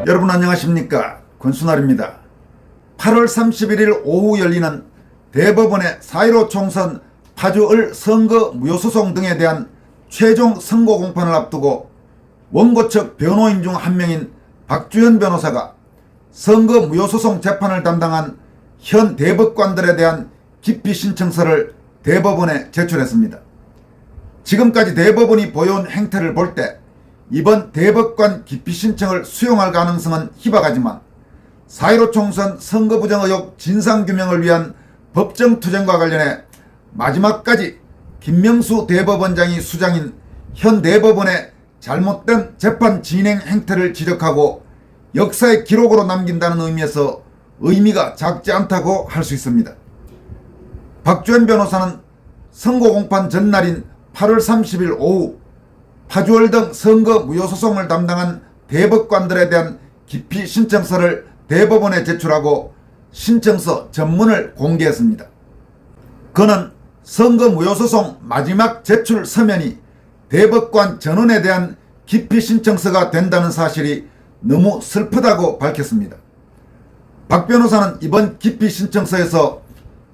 여러분 안녕하십니까? 권순알입니다. 8월 31일 오후 열리는 대법원의 4.15 총선 파주을 선거 무효소송 등에 대한 최종 선고 공판을 앞두고 원고 측 변호인 중 한 명인 박주현 변호사가 선거 무효소송 재판을 담당한 현 대법관들에 대한 기피 신청서를 대법원에 제출했습니다. 지금까지 대법원이 보여온 행태를 볼 때 이번 대법관 기피 신청을 수용할 가능성은 희박하지만 4.15 총선 선거 부정 의혹 진상규명을 위한 법정투쟁과 관련해 마지막까지 김명수 대법원장이 수장인 현 대법원의 잘못된 재판 진행 행태를 지적하고 역사의 기록으로 남긴다는 의미에서 의미가 작지 않다고 할 수 있습니다. 박주현 변호사는 선고 공판 전날인 8월 30일 오후 파주을 등 선거 무효소송을 담당한 대법관들에 대한 기피 신청서를 대법원에 제출하고 신청서 전문을 공개했습니다. 그는 선거 무효소송 마지막 제출 서면이 대법관 전원에 대한 기피 신청서가 된다는 사실이 너무 슬프다고 밝혔습니다. 박 변호사는 이번 기피 신청서에서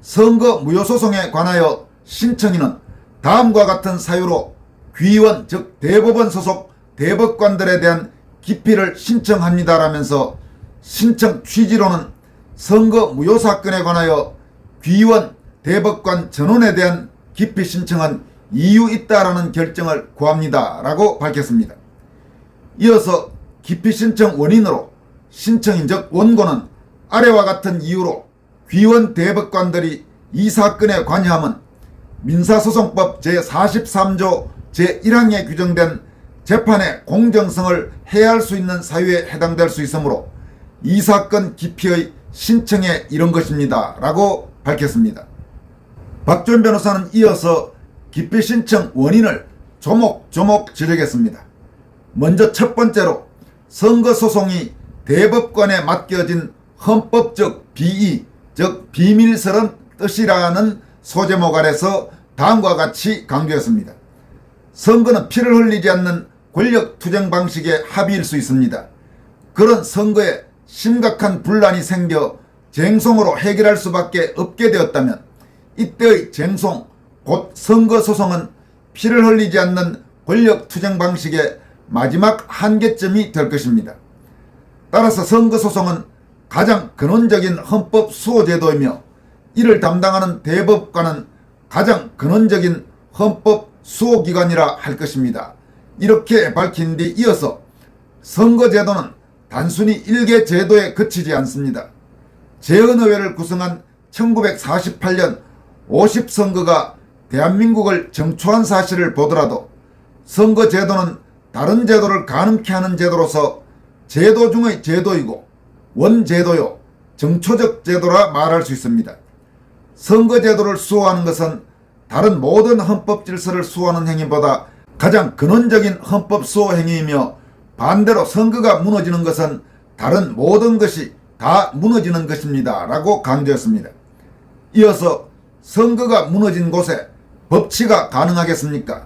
선거 무효소송에 관하여 신청인은 다음과 같은 사유로 귀원 즉 대법원 소속 대법관들에 대한 기피를 신청합니다라면서 신청 취지로는 선거 무효 사건에 관하여 귀원 대법관 전원에 대한 기피 신청은 이유 있다라는 결정을 구합니다라고 밝혔습니다. 이어서 기피 신청 원인으로 신청인 즉 원고는 아래와 같은 이유로 귀원 대법관들이 이 사건에 관여함은 민사소송법 제43조 제1항에 규정된 재판의 공정성을 해할 수 있는 사유에 해당될 수 있으므로 이 사건 기피의 신청에 이른 것입니다 라고 밝혔습니다. 박주현 변호사는 이어서 기피 신청 원인을 조목조목 지르겠습니다. 먼저 첫 번째로 선거소송이 대법관에 맡겨진 헌법적 비의 즉 비밀스러운 뜻이라는 소제목 아래서 다음과 같이 강조했습니다. 선거는 피를 흘리지 않는 권력투쟁 방식의 합의일 수 있습니다. 그런 선거에 심각한 분란이 생겨 쟁송으로 해결할 수밖에 없게 되었다면 이때의 쟁송 곧 선거소송은 피를 흘리지 않는 권력투쟁 방식의 마지막 한계점이 될 것입니다. 따라서 선거소송은 가장 근원적인 헌법 수호제도이며 이를 담당하는 대법관은 가장 근원적인 헌법 수호기관이라 할 것입니다. 이렇게 밝힌 뒤 이어서 선거제도는 단순히 일개 제도에 그치지 않습니다. 재헌의회를 구성한 1948년 50선거가 대한민국을 정초한 사실을 보더라도 선거제도는 다른 제도를 가능케 하는 제도로서 제도 중의 제도이고 원제도요 정초적 제도라 말할 수 있습니다. 선거제도를 수호하는 것은 다른 모든 헌법 질서를 수호하는 행위보다 가장 근원적인 헌법 수호 행위이며 반대로 선거가 무너지는 것은 다른 모든 것이 다 무너지는 것입니다 라고 강조했습니다. 이어서 선거가 무너진 곳에 법치가 가능하겠습니까?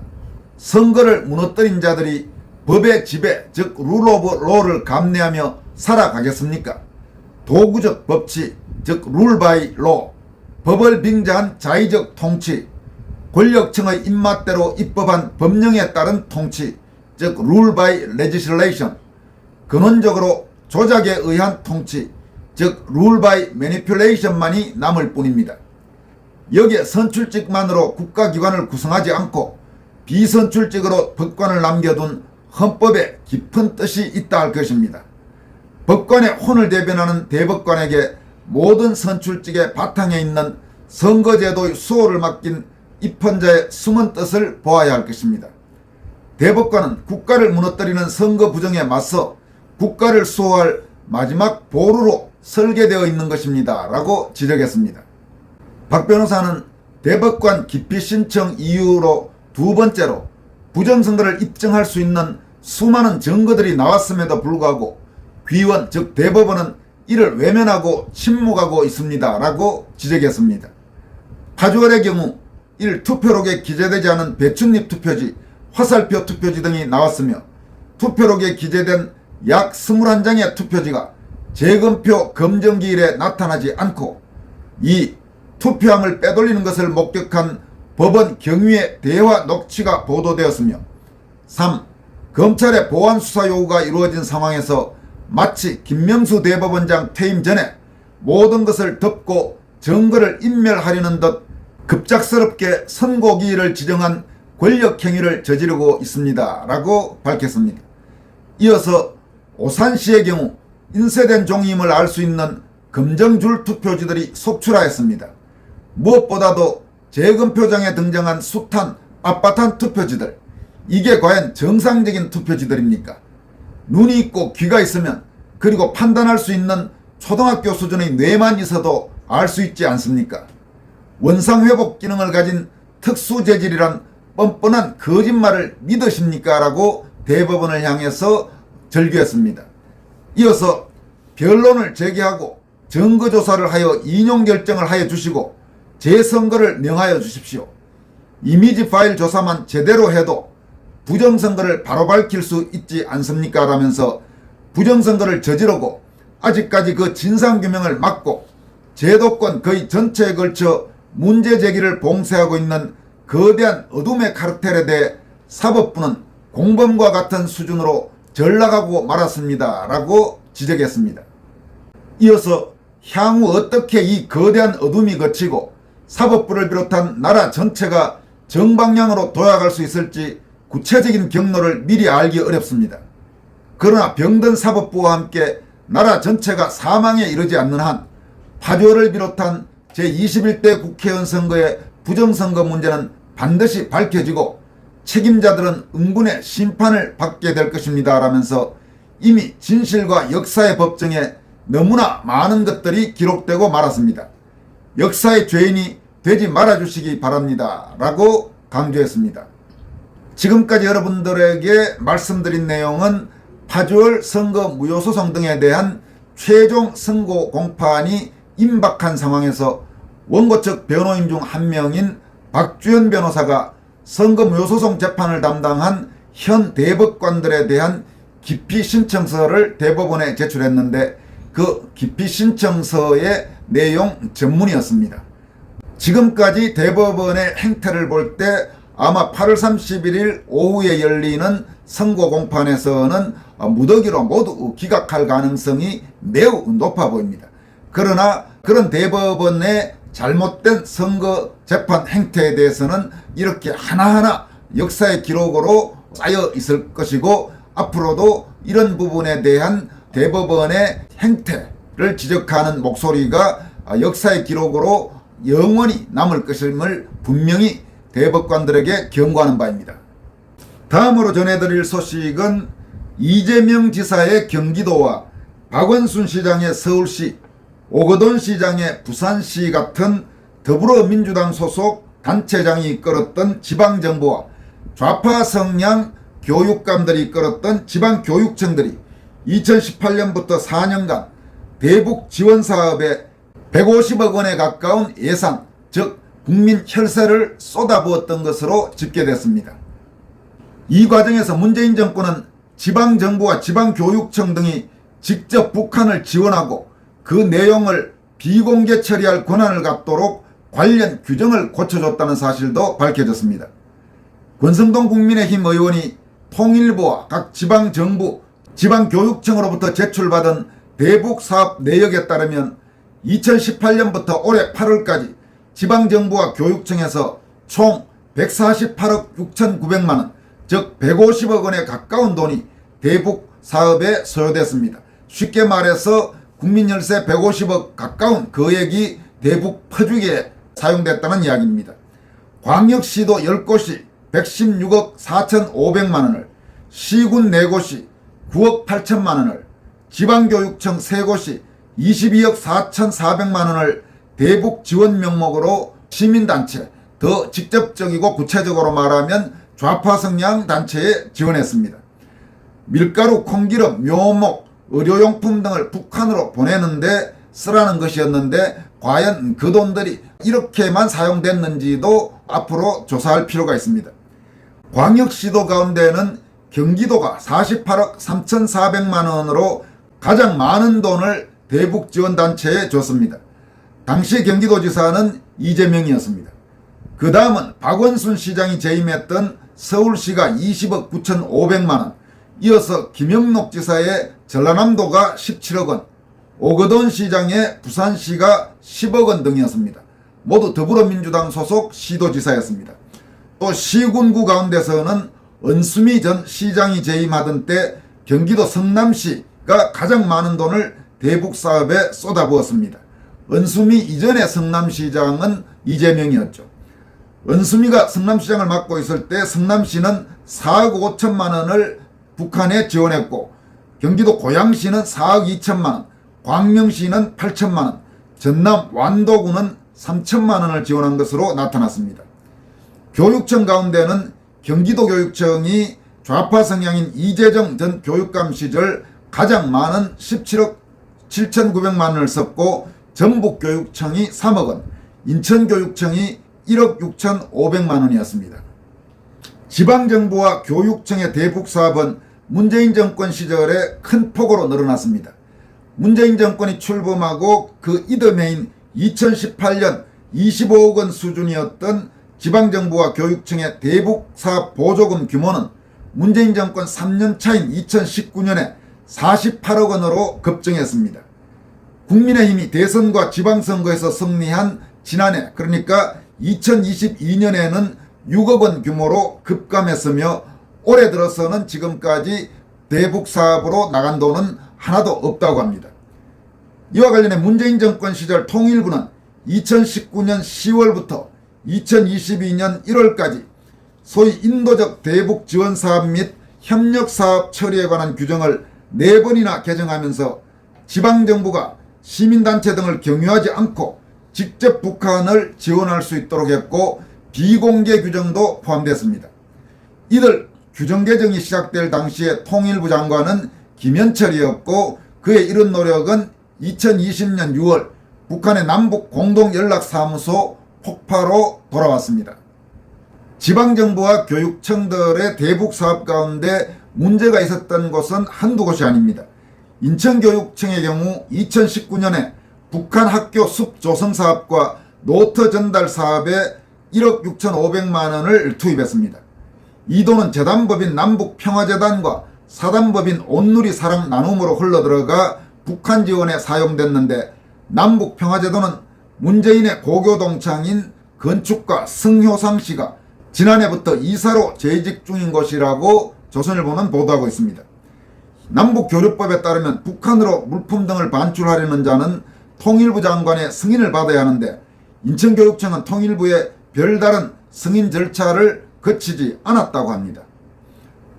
선거를 무너뜨린 자들이 법의 지배 즉 룰 오브 로를 감내하며 살아가겠습니까? 도구적 법치 즉 룰 바이 로, 법을 빙자한 자의적 통치, 권력층의 입맛대로 입법한 법령에 따른 통치 즉 룰 바이 레지슬레이션, 근원적으로 조작에 의한 통치 즉 룰 바이 매니퓰레이션만이 남을 뿐입니다. 여기에 선출직만으로 국가기관을 구성하지 않고 비선출직으로 법관을 남겨둔 헌법에 깊은 뜻이 있다 할 것입니다. 법관의 혼을 대변하는 대법관에게 모든 선출직의 바탕에 있는 선거제도의 수호를 맡긴 입헌자의 숨은 뜻을 보아야 할 것입니다. 대법관은 국가를 무너뜨리는 선거 부정에 맞서 국가를 수호할 마지막 보루로 설계되어 있는 것입니다 라고 지적했습니다. 박 변호사는 대법관 기피 신청 이유로 두 번째로 부정선거를 입증할 수 있는 수많은 증거들이 나왔음에도 불구하고 귀원 즉 대법원은 이를 외면하고 침묵하고 있습니다 라고 지적했습니다. 파주을의 경우 1. 투표록에 기재되지 않은 배춧잎 투표지, 화살표 투표지 등이 나왔으며 투표록에 기재된 약 21장의 투표지가 재검표 검정기일에 나타나지 않고 2. 투표함을 빼돌리는 것을 목격한 법원 경위의 대화 녹취가 보도되었으며 3. 검찰의 보안 수사 요구가 이루어진 상황에서 마치 김명수 대법원장 퇴임 전에 모든 것을 덮고 증거를 인멸하려는 듯 급작스럽게 선고기일을 지정한 권력행위를 저지르고 있습니다. 라고 밝혔습니다. 이어서 오산시의 경우 인쇄된 종이임을 알 수 있는 검정줄 투표지들이 속출하였습니다. 무엇보다도 재검표장에 등장한 숱한 빳빳한 투표지들, 이게 과연 정상적인 투표지들입니까? 눈이 있고 귀가 있으면 그리고 판단할 수 있는 초등학교 수준의 뇌만 있어도 알 수 있지 않습니까? 원상회복 기능을 가진 특수재질이란 뻔뻔한 거짓말을 믿으십니까? 라고 대법원을 향해서 절규했습니다. 이어서 변론을 제기하고 증거조사를 하여 인용결정을 하여 주시고 재선거를 명하여 주십시오. 이미지 파일 조사만 제대로 해도 부정선거를 바로 밝힐 수 있지 않습니까? 라면서 부정선거를 저지르고 아직까지 그 진상규명을 막고 제도권 거의 전체에 걸쳐 문제제기를 봉쇄하고 있는 거대한 어둠의 카르텔에 대해 사법부는 공범과 같은 수준으로 전락하고 말았습니다. 라고 지적했습니다. 이어서 향후 어떻게 이 거대한 어둠이 거치고 사법부를 비롯한 나라 전체가 정방향으로 도약할 수 있을지 구체적인 경로를 미리 알기 어렵습니다. 그러나 병든 사법부와 함께 나라 전체가 사망에 이르지 않는 한 파주어를 비롯한 제21대 국회의원 선거의 부정선거 문제는 반드시 밝혀지고 책임자들은 응분의 심판을 받게 될 것입니다. 라면서 이미 진실과 역사의 법정에 너무나 많은 것들이 기록되고 말았습니다. 역사의 죄인이 되지 말아주시기 바랍니다. 라고 강조했습니다. 지금까지 여러분들에게 말씀드린 내용은 파주을 선거 무효소송 등에 대한 최종 선고 공판이 임박한 상황에서 원고 측 변호인 중 한 명인 박주연 변호사가 선거 무효소송 재판을 담당한 현 대법관들에 대한 기피 신청서를 대법원에 제출했는데 그 기피 신청서의 내용 전문이었습니다. 지금까지 대법원의 행태를 볼 때 아마 8월 31일 오후에 열리는 선고 공판에서는 무더기로 모두 기각할 가능성이 매우 높아 보입니다. 그러나 그런 대법원의 잘못된 선거 재판 행태에 대해서는 이렇게 하나하나 역사의 기록으로 쌓여 있을 것이고 앞으로도 이런 부분에 대한 대법원의 행태를 지적하는 목소리가 역사의 기록으로 영원히 남을 것임을 분명히 대법관들에게 경고하는 바입니다. 다음으로 전해드릴 소식은 이재명 지사의 경기도와 박원순 시장의 서울시, 오거돈 시장의 부산시 같은 더불어민주당 소속 단체장이 이끌었던 지방정부와 좌파 성향 교육감들이 이끌었던 지방교육청들이 2018년부터 4년간 대북 지원사업에 150억 원에 가까운 예산, 즉 국민 혈세를 쏟아부었던 것으로 집계됐습니다. 이 과정에서 문재인 정권은 지방정부와 지방교육청 등이 직접 북한을 지원하고 그 내용을 비공개 처리할 권한을 갖도록 관련 규정을 고쳐줬다는 사실도 밝혀졌습니다. 권성동 국민의힘 의원이 통일부와 각 지방정부, 지방교육청으로부터 제출받은 대북사업 내역에 따르면 2018년부터 올해 8월까지 지방정부와 교육청에서 총 148억 6,900만원, 즉 150억 원에 가까운 돈이 대북 사업에 소요됐습니다. 쉽게 말해서 국민열세 150억 가까운 거액이 대북 퍼주기에 사용됐다는 이야기입니다. 광역시도 10곳이 116억 4,500만원을, 시군 4곳이 9억 8천만원을, 지방교육청 3곳이 22억 4,400만원을 대북 지원 명목으로 시민단체, 더 직접적이고 구체적으로 말하면 좌파 성향 단체에 지원했습니다. 밀가루, 콩기름, 묘목, 의료용품 등을 북한으로 보내는데 쓰라는 것이었는데 과연 그 돈들이 이렇게만 사용됐는지도 앞으로 조사할 필요가 있습니다. 광역시도 가운데는 경기도가 48억 3,400만 원으로 가장 많은 돈을 대북지원단체에 줬습니다. 당시 경기도지사는 이재명이었습니다. 그 다음은 박원순 시장이 재임했던 서울시가 20억 9,500만 원, 이어서 김영록 지사의 전라남도가 17억 원, 오거돈 시장의 부산시가 10억 원 등이었습니다. 모두 더불어민주당 소속 시도지사였습니다. 또 시군구 가운데서는 은수미 전 시장이 재임하던 때 경기도 성남시가 가장 많은 돈을 대북사업에 쏟아부었습니다. 은수미 이전의 성남시장은 이재명이었죠. 은수미가 성남시장을 맡고 있을 때 성남시는 4억 5천만 원을 북한에 지원했고, 경기도 고양시는 4억 2천만 원, 광명시는 8천만 원, 전남 완도군은 3천만 원을 지원한 것으로 나타났습니다. 교육청 가운데는 경기도교육청이 좌파 성향인 이재정 전 교육감 시절 가장 많은 17억 7,900만 원을 썼고, 전북교육청이 3억 원, 인천교육청이 1억 6,500만 원이었습니다. 지방정부와 교육청의 대북사업은 문재인 정권 시절에 큰 폭으로 늘어났습니다. 문재인 정권이 출범하고 그 이듬해인 2018년 25억 원 수준이었던 지방정부와 교육청의 대북사업 보조금 규모는 문재인 정권 3년 차인 2019년에 48억 원으로 급증했습니다. 국민의힘이 대선과 지방선거에서 승리한 지난해, 그러니까 2022년에는 6억 원 규모로 급감했으며 올해 들어서는 지금까지 대북사업으로 나간 돈은 하나도 없다고 합니다. 이와 관련해 문재인 정권 시절 통일부는 2019년 10월부터 2022년 1월까지 소위 인도적 대북 지원 사업 및 협력 사업 처리에 관한 규정을 4번이나 개정하면서 지방정부가 시민단체 등을 경유하지 않고 직접 북한을 지원할 수 있도록 했고, 비공개 규정도 포함됐습니다. 이들 규정 개정이 시작될 당시에 통일부 장관은 김현철이었고, 그의 이런 노력은 2020년 6월 북한의 남북 공동연락사무소 폭파로 돌아왔습니다. 지방정부와 교육청들의 대북사업 가운데 문제가 있었던 곳은 한두 곳이 아닙니다. 인천교육청의 경우 2019년에 북한 학교 숲 조성 사업과 노트 전달 사업에 1억 6,500만 원을 투입했습니다. 이 돈은 재단법인 남북평화재단과 사단법인 온누리 사랑 나눔으로 흘러들어가 북한 지원에 사용됐는데, 남북평화재단은 문재인의 고교 동창인 건축가 승효상 씨가 지난해부터 이사로 재직 중인 것이라고 조선일보는 보도하고 있습니다. 남북교류법에 따르면 북한으로 물품 등을 반출하려는 자는 통일부 장관의 승인을 받아야 하는데, 인천교육청은 통일부에 별다른 승인 절차를 거치지 않았다고 합니다.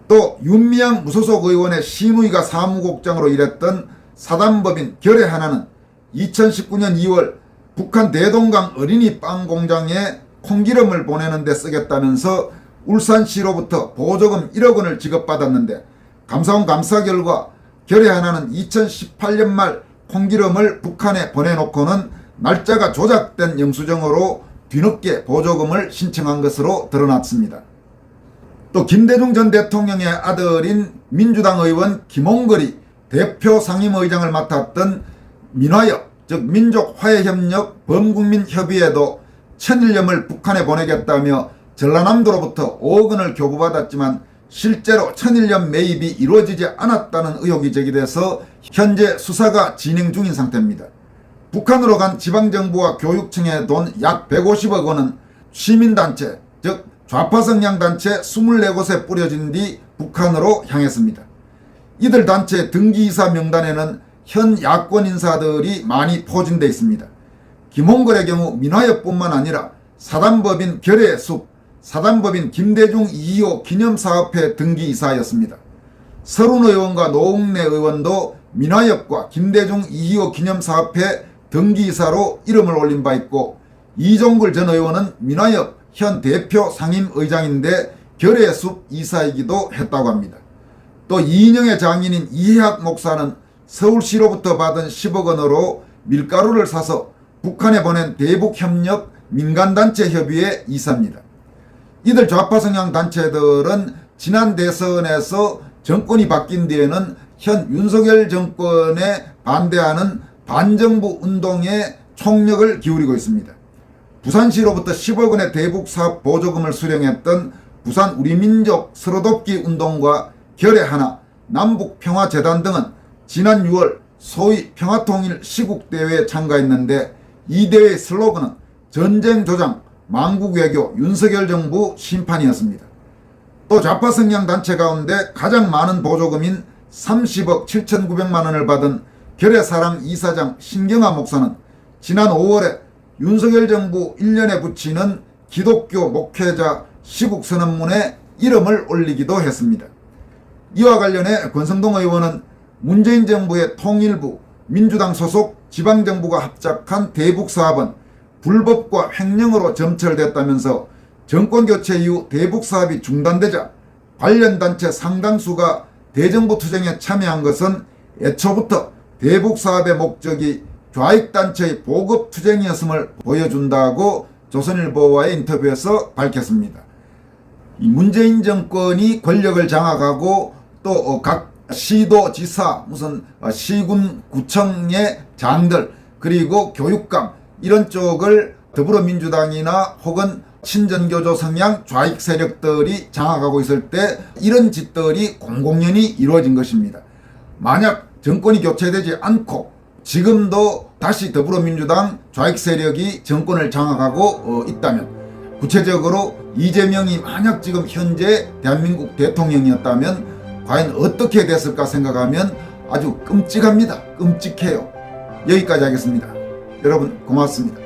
또 윤미향 무소속 의원의 시누이가 사무국장으로 일했던 사단법인 결의 하나는 2019년 2월 북한 대동강 어린이 빵 공장에 콩기름을 보내는 데 쓰겠다면서 울산시로부터 보조금 1억 원을 지급받았는데, 감사원 감사 결과 결의 하나는 2018년 말 콩기름을 북한에 보내놓고는 날짜가 조작된 영수증으로 뒤늦게 보조금을 신청한 것으로 드러났습니다. 또 김대중 전 대통령의 아들인 민주당 의원 김홍걸이 대표 상임의장을 맡았던 민화협, 즉 민족화해협력 범국민협의회도 천일염을 북한에 보내겠다며 전라남도로부터 5억 원을 교부받았지만 실제로 천일염 매입이 이루어지지 않았다는 의혹이 제기돼서 현재 수사가 진행 중인 상태입니다. 북한으로 간 지방정부와 교육청의 돈 약 150억 원은 시민단체, 즉 좌파 성향단체 24곳에 뿌려진 뒤 북한으로 향했습니다. 이들 단체 등기이사 명단에는 현 야권 인사들이 많이 포진되어 있습니다. 김홍걸의 경우 민화협뿐만 아니라 사단법인 결의 숲, 사단법인 김대중 2.25 기념사업회 등기이사였습니다. 서른 의원과 노웅래 의원도 민화협과 김대중 2.25 기념사업회 등기이사로 이름을 올린 바 있고, 이종글 전 의원은 민화협 현 대표 상임의장인데 결의 숲 이사이기도 했다고 합니다. 또 이인영의 장인인 이해학 목사는 서울시로부터 받은 10억 원으로 밀가루를 사서 북한에 보낸 대북협력 민간단체 협의회 이사입니다. 이들 좌파 성향 단체들은 지난 대선에서 정권이 바뀐 뒤에는 현 윤석열 정권에 반대하는 반정부 운동에 총력을 기울이고 있습니다. 부산시로부터 10억 원의 대북사업 보조금을 수령했던 부산 우리민족 서로돕기 운동과 결의하나 남북평화재단 등은 지난 6월 소위 평화통일 시국대회에 참가했는데 이 대회의 슬로건은 전쟁조장 망국외교 윤석열 정부 심판이었습니다. 또 좌파 성향 단체 가운데 가장 많은 보조금인 30억 7,900만 원을 받은 결의사랑 이사장 신경화 목사는 지난 5월에 윤석열 정부 1년에 붙이는 기독교 목회자 시국선언문에 이름을 올리기도 했습니다. 이와 관련해 권성동 의원은 문재인 정부의 통일부, 민주당 소속 지방정부가 합작한 대북사업은 불법과 횡령으로 점철됐다면서 정권교체 이후 대북사업이 중단되자 관련 단체 상당수가 대정부 투쟁에 참여한 것은 애초부터 대북사업의 목적이 좌익단체의 보급투쟁이었음을 보여준다고 조선일보와의 인터뷰에서 밝혔습니다. 문재인 정권이 권력을 장악하고 또 각 시도 지사 무슨 시군 구청의 장들 그리고 교육감 이런 쪽을 더불어민주당이나 혹은 친전교조 성향 좌익 세력들이 장악하고 있을 때 이런 짓들이 공공연히 이루어진 것입니다. 만약 정권이 교체되지 않고 지금도 다시 더불어민주당 좌익 세력이 정권을 장악하고 있다면, 구체적으로 이재명이 만약 지금 현재 대한민국 대통령이었다면 과연 어떻게 됐을까 생각하면 아주 끔찍합니다. 끔찍해요. 여기까지 하겠습니다. 여러분 고맙습니다.